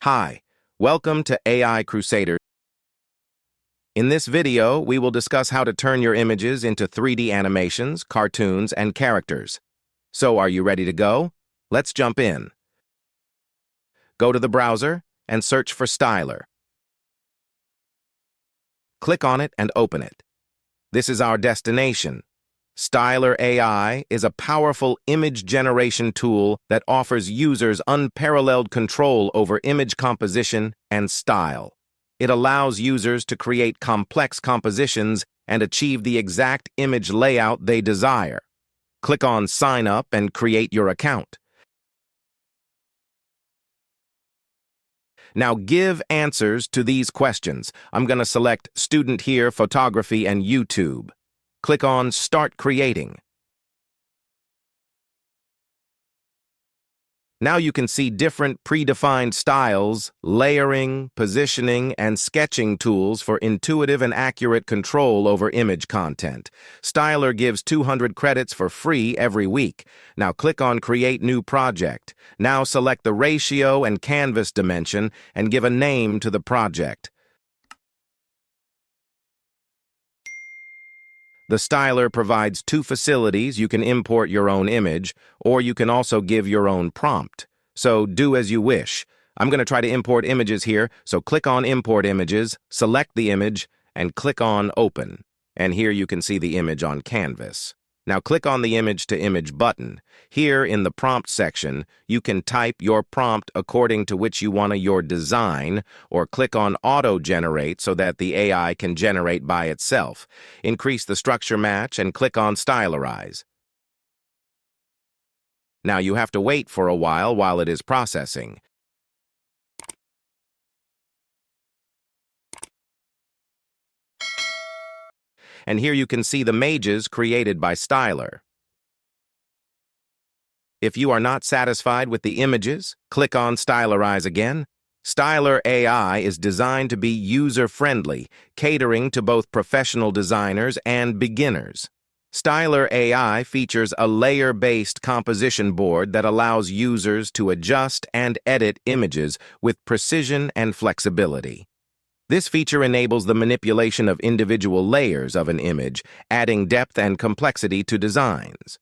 Hi, welcome to AI Crusaders. In this video, we will discuss how to turn your images into 3D animations, cartoons, and characters. So, are you ready to go? Let's jump in. Go to the browser and search for Stylar. Click on it and open it. This is our destination. Stylar AI is a powerful image generation tool that offers users unparalleled control over image composition and style. It allows users to create complex compositions and achieve the exact image layout they desire. Click on Sign Up and create your account. Now give answers to these questions. I'm going to select Student here, Photography, and YouTube. Click on Start Creating. Now you can see different predefined styles, layering, positioning, and sketching tools for intuitive and accurate control over image content. Stylar gives 200 credits for free every week. Now click on Create New Project. Now select the ratio and canvas dimension and give a name to the project. The Stylar provides two facilities. You can import your own image, or you can also give your own prompt. So do as you wish. I'm going to try to import images here, so click on Import Images, select the image, and click on Open. And here you can see the image on canvas. Now click on the Image to Image button. Here in the prompt section, you can type your prompt according to which you want your design, or click on Auto Generate so that the AI can generate by itself. Increase the structure match and click on Stylarize. Now you have to wait for a while it is processing. And here you can see the images created by Stylar. If you are not satisfied with the images, click on Stylarize again. Stylar AI is designed to be user-friendly, catering to both professional designers and beginners. Stylar AI features a layer-based composition board that allows users to adjust and edit images with precision and flexibility. This feature enables the manipulation of individual layers of an image, adding depth and complexity to designs.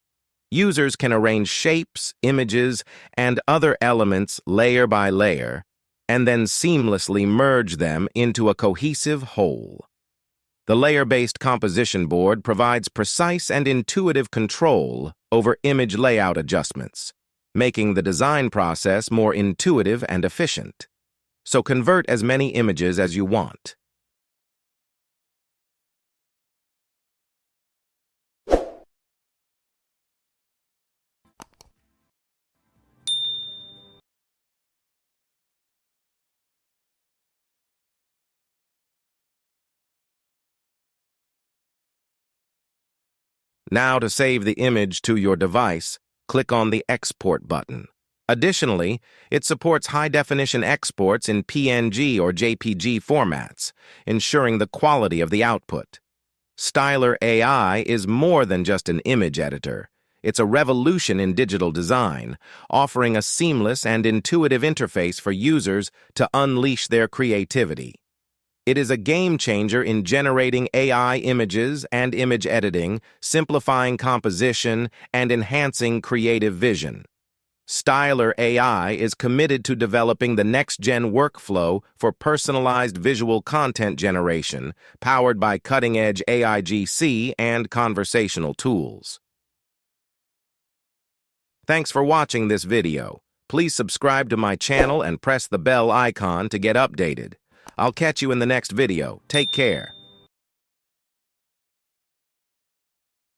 Users can arrange shapes, images, and other elements layer by layer, and then seamlessly merge them into a cohesive whole. The layer-based composition board provides precise and intuitive control over image layout adjustments, making the design process more intuitive and efficient. So convert as many images as you want. Now to save the image to your device, click on the Export button. Additionally, it supports high-definition exports in PNG or JPG formats, ensuring the quality of the output. Stylar AI is more than just an image editor. It's a revolution in digital design, offering a seamless and intuitive interface for users to unleash their creativity. It is a game-changer in generating AI images and image editing, simplifying composition, and enhancing creative vision. Stylar AI is committed to developing the next-gen workflow for personalized visual content generation, powered by cutting-edge AIGC and conversational tools. Thanks for watching this video. Please subscribe to my channel and press the bell icon to get updated. I'll catch you in the next video. Take care.